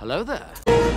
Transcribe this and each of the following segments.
Hello there.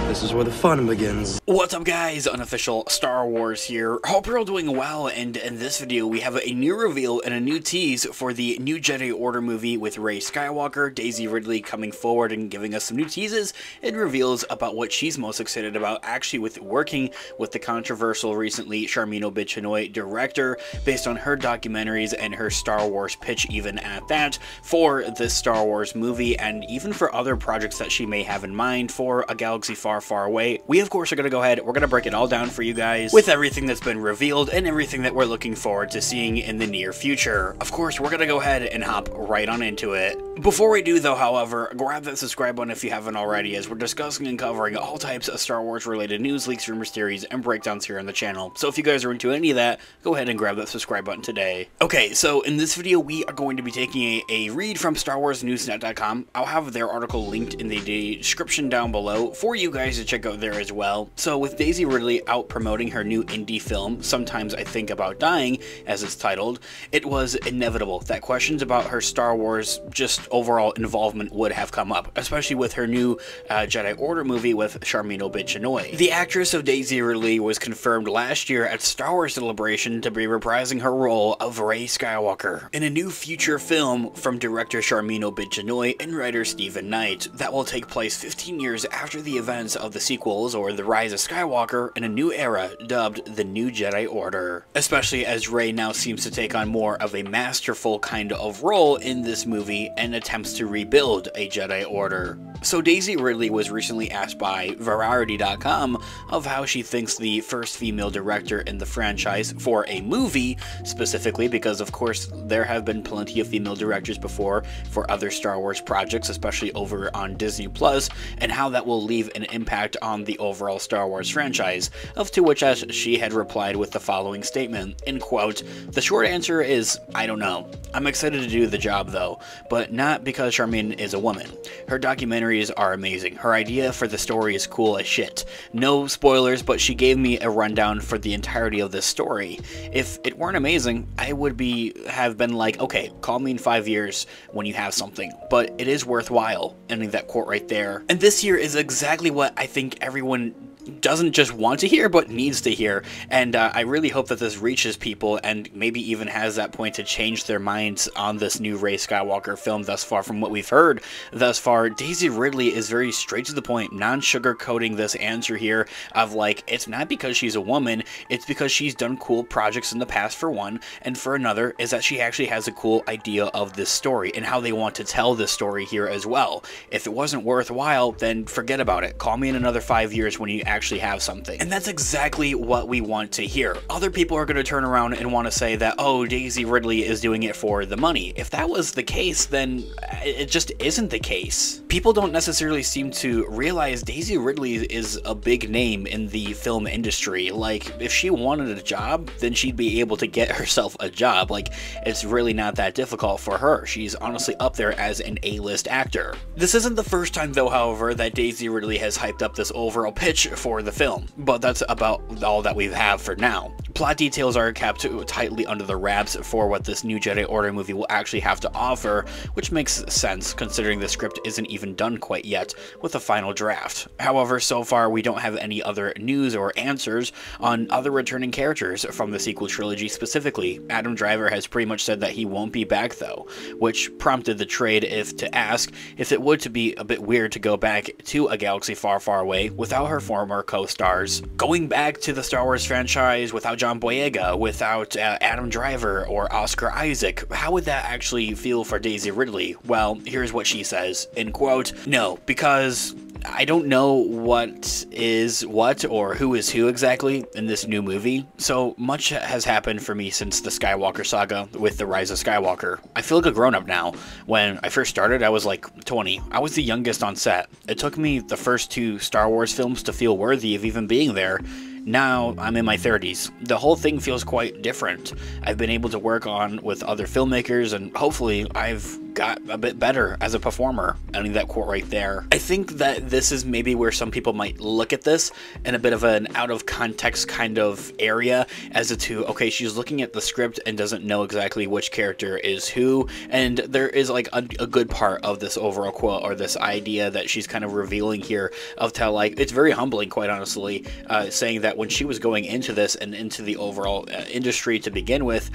This is where the fun begins. What's up guys, unofficial Star Wars here. Hope you're all doing well, and in this video we have a new reveal and a new tease for the new Jedi Order movie with Rey Skywalker, Daisy Ridley coming forward and giving us some new teases and reveals about what she's most excited about actually with working with the controversial recently Sharmeen obaid-chinoy director based on her documentaries and her Star Wars pitch even at that for this Star Wars movie and even for other projects that she may have in mind for a galaxy far, far away. We of course are going to go ahead, we're going to break it all down for you guys with everything that's been revealed and everything that we're looking forward to seeing in the near future. Of course, we're going to go ahead and hop right on into it. Before we do though, however, grab that subscribe button if you haven't already, as we're discussing and covering all types of Star Wars related news, leaks, rumors, theories, and breakdowns here on the channel. So if you guys are into any of that, go ahead and grab that subscribe button today. Okay, so in this video we are going to be taking a read from StarWarsNewsNet.com. I'll have their article linked in the description down below for you guys to check out there as well. So with Daisy Ridley out promoting her new indie film, Sometimes I Think About Dying, as it's titled, it was inevitable that questions about her Star Wars just overall involvement would have come up, especially with her new Jedi Order movie with Sharmeen obaid-chinoy. The actress of Daisy Ridley was confirmed last year at Star Wars Celebration to be reprising her role of Rey Skywalker in a new future film from director Sharmeen obaid-chinoy and writer Stephen Knight that will take place 15 years after the events of the sequels, or The Rise of Skywalker, in a new era dubbed the New Jedi Order, especially as Rey now seems to take on more of a masterful kind of role in this movie and attempts to rebuild a Jedi Order. So Daisy Ridley was recently asked by Variety.com of how she thinks the first female director in the franchise for a movie, specifically because of course there have been plenty of female directors before for other Star Wars projects, especially over on Disney Plus, and how that will leave an impact on the overall Star Wars franchise, of to which she had replied with the following statement, in quote, "The short answer is, I don't know. I'm excited to do the job though, but not because Sharmeen is a woman. Her documentaries are amazing. Her idea for the story is cool as shit. No spoilers, but she gave me a rundown for the entirety of this story. If it weren't amazing, I would have been like, okay, call me in 5 years when you have something, but it is worthwhile," ending that quote right there. And this here is exactly what I think everyone doesn't just want to hear, but needs to hear, and I really hope that this reaches people and maybe even has that point to change their minds on this new Rey Skywalker film. Thus far, from what we've heard thus far, Daisy Ridley is very straight to the point, non-sugar-coating this answer here of like, it's not because she's a woman, it's because she's done cool projects in the past for one, and for another is that she actually has a cool idea of this story and how they want to tell this story here as well. If it wasn't worthwhile, then forget about it. Call me in another 5 years when you actually have something. And that's exactly what we want to hear. Other people are going to turn around and want to say that, oh, Daisy Ridley is doing it for the money. If that was the case, then it just isn't the case. People don't necessarily seem to realize Daisy Ridley is a big name in the film industry. Like, if she wanted a job, then she'd be able to get herself a job. Like, it's really not that difficult for her. She's honestly up there as an A-list actor. This isn't the first time though, however, that Daisy Ridley has hyped up this overall pitch for the film, but that's about all that we have for now. Plot details are kept tightly under the wraps for what this new Jedi Order movie will actually have to offer, which makes sense considering the script isn't even done quite yet with a final draft. However, so far we don't have any other news or answers on other returning characters from the sequel trilogy specifically. Adam Driver has pretty much said that he won't be back though, which prompted the trade to ask if it would be a bit weird to go back to a galaxy far, far away without her former co-stars. Going back to the Star Wars franchise without John Boyega, without Adam Driver or Oscar Isaac, how would that actually feel for Daisy Ridley? Well, here's what she says, in quote, "No, because I don't know what is what or who is who exactly in this new movie. So much has happened for me since the Skywalker saga with The Rise of Skywalker. I feel like a grown-up now. When I first started, I was like 20. I was the youngest on set. It took me the first 2 Star Wars films to feel worthy of even being there. Now I'm in my 30s. The whole thing feels quite different. I've been able to work on with other filmmakers, and hopefully I've got a bit better as a performer. Ending that quote right there. I think that this is maybe where some people might look at this in a bit of an out of context kind of area, as to, okay, she's looking at the script and doesn't know exactly which character is who, and there is like a good part of this overall quote, or this idea that she's kind of revealing here, of how, like, it's very humbling, quite honestly, saying that when she was going into this and into the overall industry to begin with,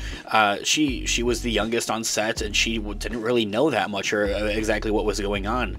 she was the youngest on set, and she didn't really know that much, or exactly what was going on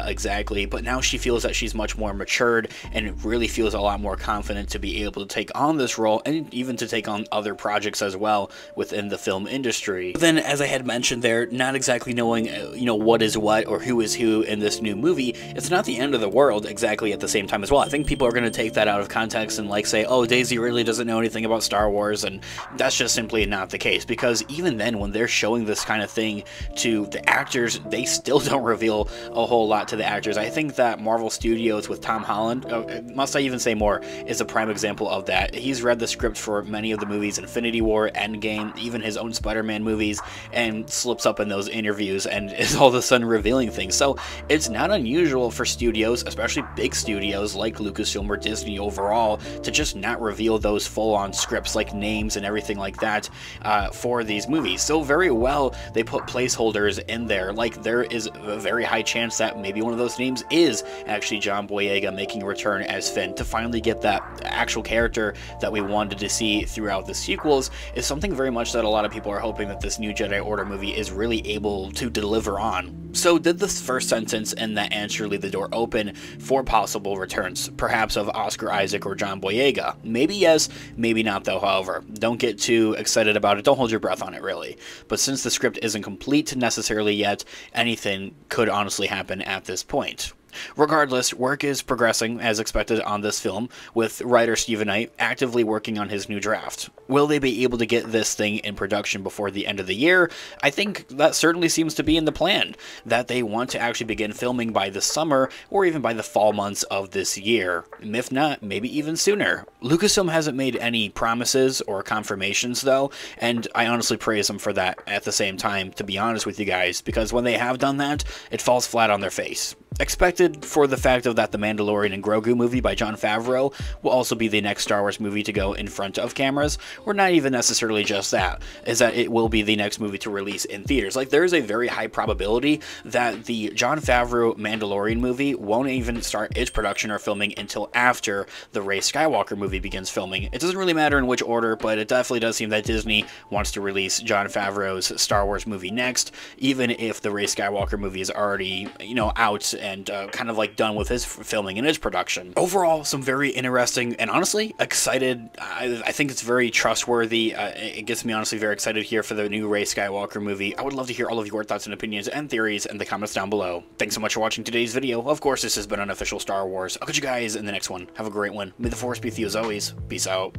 exactly, but now she feels that she's much more matured and really feels a lot more confident to be able to take on this role, and even to take on other projects as well within the film industry. But then, as I had mentioned there, not exactly knowing what is what or who is who in this new movie, it's not the end of the world exactly at the same time as well. I think people are going to take that out of context and like say, oh, Daisy Ridley doesn't know anything about Star Wars, and that's just simply not the case, because even then, when they're showing this kind of thing to the actors, they still don't reveal a whole lot to the actors. I think that Marvel Studios with Tom Holland, must I even say more, is a prime example of that. He's read the script for many of the movies, Infinity War, Endgame, even his own Spider-Man movies, and slips up in those interviews and is all of a sudden revealing things. So it's not unusual for studios, especially big studios like Lucasfilm or Disney overall, to just not reveal those full-on scripts, like names and everything like that, for these movies. So very well, they put placeholders in there. Like, there is a very high chance that maybe one of those names is actually John Boyega making a return as Finn, to finally get that actual character that we wanted to see throughout the sequels, is something very much that a lot of people are hoping that this new Jedi Order movie is really able to deliver on. So did this first sentence in that answer leave the door open for possible returns, perhaps of Oscar Isaac or John Boyega? Maybe yes, maybe not though. However, don't get too excited about it, don't hold your breath on it really. But since the script isn't complete necessarily yet, anything could honestly happen at this point. Regardless, work is progressing as expected on this film, with writer Stephen Knight actively working on his new draft. Will they be able to get this thing in production before the end of the year? I think that certainly seems to be in the plan, that they want to actually begin filming by the summer or even by the fall months of this year. If not, maybe even sooner. Lucasfilm hasn't made any promises or confirmations though, and I honestly praise them for that at the same time, to be honest with you guys, because when they have done that, it falls flat on their face. Expected for the fact of that the Mandalorian and Grogu movie by Jon Favreau will also be the next Star Wars movie to go in front of cameras, or not even necessarily just that, is that it will be the next movie to release in theaters. Like, there is a very high probability that the Jon Favreau Mandalorian movie won't even start its production or filming until after the Rey Skywalker movie begins filming. It doesn't really matter in which order, but it definitely does seem that Disney wants to release Jon Favreau's Star Wars movie next, even if the Rey Skywalker movie is already, out and kind of like done with his filming and his production. Overall, some very interesting and honestly excited. I think it's very trustworthy. It gets me honestly very excited here for the new Rey Skywalker movie. I would love to hear all of your thoughts and opinions and theories in the comments down below. Thanks so much for watching today's video. Of course, this has been Unofficial Star Wars. I'll catch you guys in the next one. Have a great one. May the Force be with you as always. Peace out.